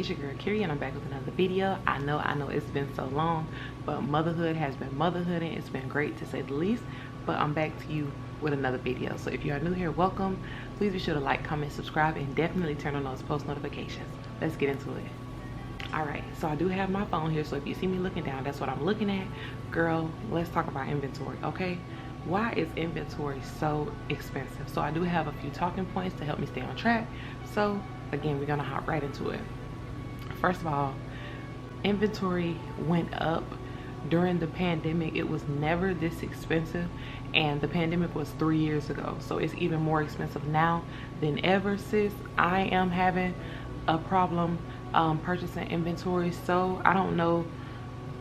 it's your girl Kiri, and I'm back with another video. I know it's been so long, but motherhood has been motherhooding. It's been great to say the least, but I'm back to you with another video. So if you are new here, welcome. Please be sure to like, comment, subscribe, and definitely turn on those post notifications. Let's get into it. All right, so I do have my phone here, so if you see me looking down, that's what I'm looking at. Girl, let's talk about inventory, okay? Why is inventory so expensive? So I do have a few talking points to help me stay on track. So again, we're gonna hop right into it. First of all, inventory went up during the pandemic. It was never this expensive, and the pandemic was 3 years ago, so it's even more expensive now than ever. Sis, I am having a problem purchasing inventory, so I don't know.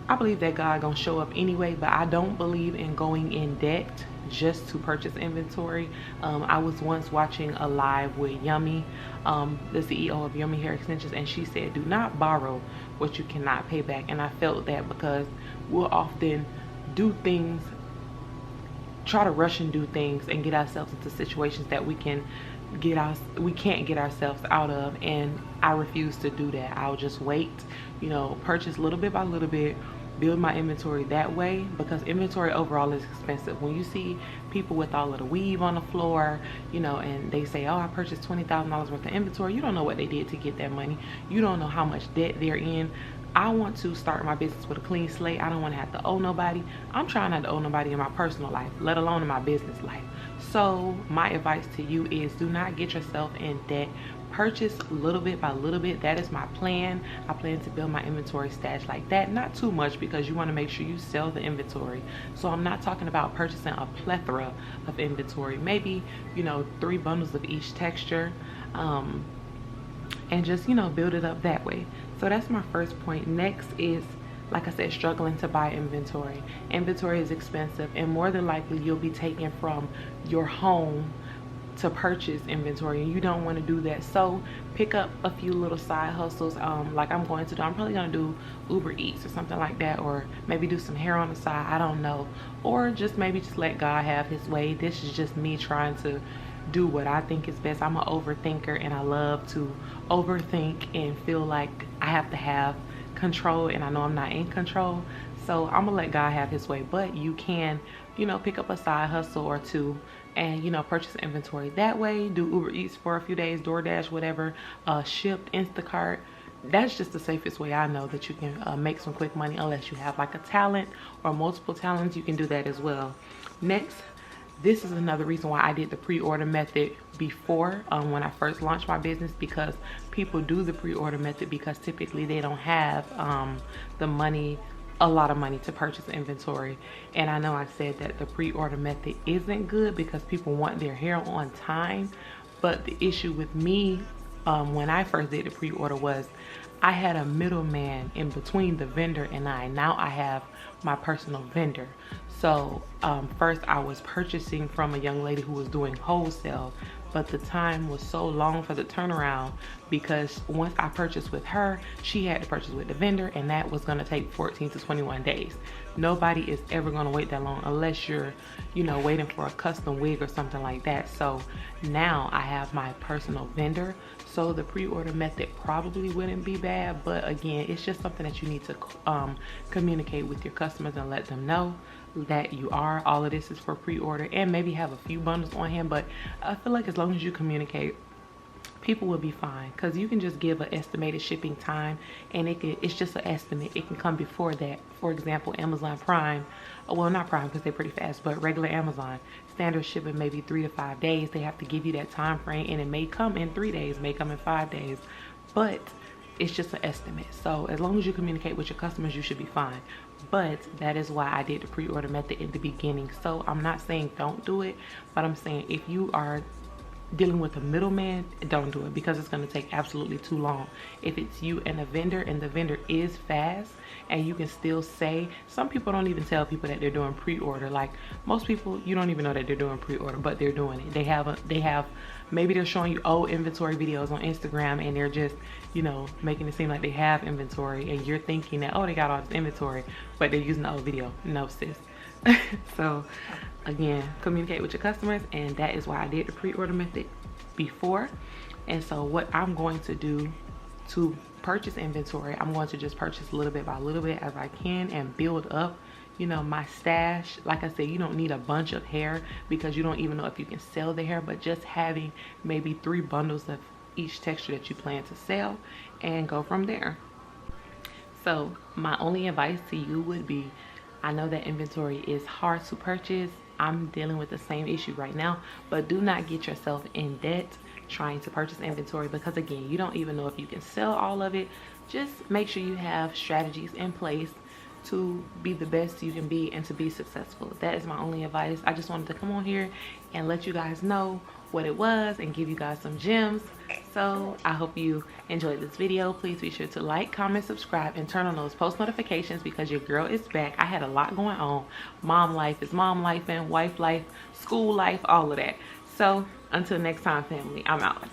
I believe that God gonna show up anyway, but I don't believe in going in debt just to purchase inventory. I was once watching a live with Yummy, the CEO of Yummy Hair Extensions, and she said, do not borrow what you cannot pay back. And I felt that because we'll often do things, try to rush and do things and get ourselves into situations that we can't get ourselves out of, and I refuse to do that. I'll just wait, you know, purchase little bit by little bit, build my inventory that way, because inventory overall is expensive. When you see people with all of the weave on the floor, you know, and they say, oh, I purchased $20,000 worth of inventory, you don't know what they did to get that money. You don't know how much debt they're in. I want to start my business with a clean slate. I don't want to have to owe nobody. I'm trying not to owe nobody in my personal life, let alone in my business life. So my advice to you is, do not get yourself in debt. Purchase little bit by little bit. That is my plan. I plan to build my inventory stash like that. Not too much, because you want to make sure you sell the inventory. So I'm not talking about purchasing a plethora of inventory. Maybe, you know, 3 bundles of each texture, and just, you know, build it up that way. So that's my first point. Next is, like I said, struggling to buy inventory. Inventory is expensive, and more than likely you'll be taking from your home to purchase inventory, and you don't want to do that. So pick up a few little side hustles, like I'm going to do. I'm probably going to do Uber Eats or something like that, or maybe do some hair on the side, I don't know. Or just maybe just let God have his way. This is just me trying to do what I think is best. I'm an overthinker, and I love to overthink and feel like I have to have control, and I know I'm not in control. So I'm gonna let God have his way. But you can, you know, pick up a side hustle or two and, you know, purchase inventory that way. Do Uber Eats for a few days, DoorDash, whatever, shipped, Instacart. That's just the safest way I know that you can make some quick money, unless you have like a talent or multiple talents. You can do that as well. Next, this is another reason why I did the pre-order method before, when I first launched my business, because people do the pre-order method because typically they don't have the money, a lot of money, to purchase inventory. And I know I said that the pre-order method isn't good because people want their hair on time, but the issue with me when I first did the pre-order was I had a middleman in between the vendor and I. Now I have my personal vendor. So first I was purchasing from a young lady who was doing wholesale, but the time was so long for the turnaround, because once I purchased with her, she had to purchase with the vendor, and that was going to take 14 to 21 days. Nobody is ever going to wait that long unless you're, you know, waiting for a custom wig or something like that. So now I have my personal vendor, so the pre-order method probably wouldn't be bad. But again, it's just something that you need to communicate with your customers and let them know that you are, all of this is for pre-order, and maybe have a few bundles on hand. But I feel like as long as you communicate, people will be fine, because you can just give an estimated shipping time, and it's just an estimate. It can come before that. For example, Amazon Prime, well, not Prime because they're pretty fast, but regular Amazon, standard shipping maybe 3 to 5 days. They have to give you that time frame, and it may come in 3 days, may come in 5 days, but it's just an estimate. So as long as you communicate with your customers, you should be fine. But that is why I did the pre-order method in the beginning. So I'm not saying don't do it, but I'm saying if you are dealing with a middleman, don't do it, because it's going to take absolutely too long. If it's you and a vendor, and the vendor is fast, and you can still say, some people don't even tell people that they're doing pre-order. Like most people, you don't even know that they're doing pre-order, but they're doing it. They have maybe they're showing you old inventory videos on Instagram, and they're just, you know, making it seem like they have inventory, and you're thinking that, oh, they got all this inventory, but they're using the old video. No, sis. So again, communicate with your customers, and that is why I did the pre-order method before. And so what I'm going to do to purchase inventory, I'm going to just purchase little bit by little bit as I can and build up, you know, my stash. Like I said, you don't need a bunch of hair because you don't even know if you can sell the hair, but just having maybe 3 bundles of each texture that you plan to sell and go from there. So my only advice to you would be, I know that inventory is hard to purchase. I'm dealing with the same issue right now, but do not get yourself in debt trying to purchase inventory, because again, you don't even know if you can sell all of it. Just make sure you have strategies in place to be the best you can be and to be successful. That is my only advice. I just wanted to come on here and let you guys know what it was and give you guys some gems. So I hope you enjoyed this video. Please be sure to like, comment, subscribe, and turn on those post notifications because your girl is back. I had a lot going on. Mom life is mom life, and wife life, school life, all of that. So until next time, family, I'm out.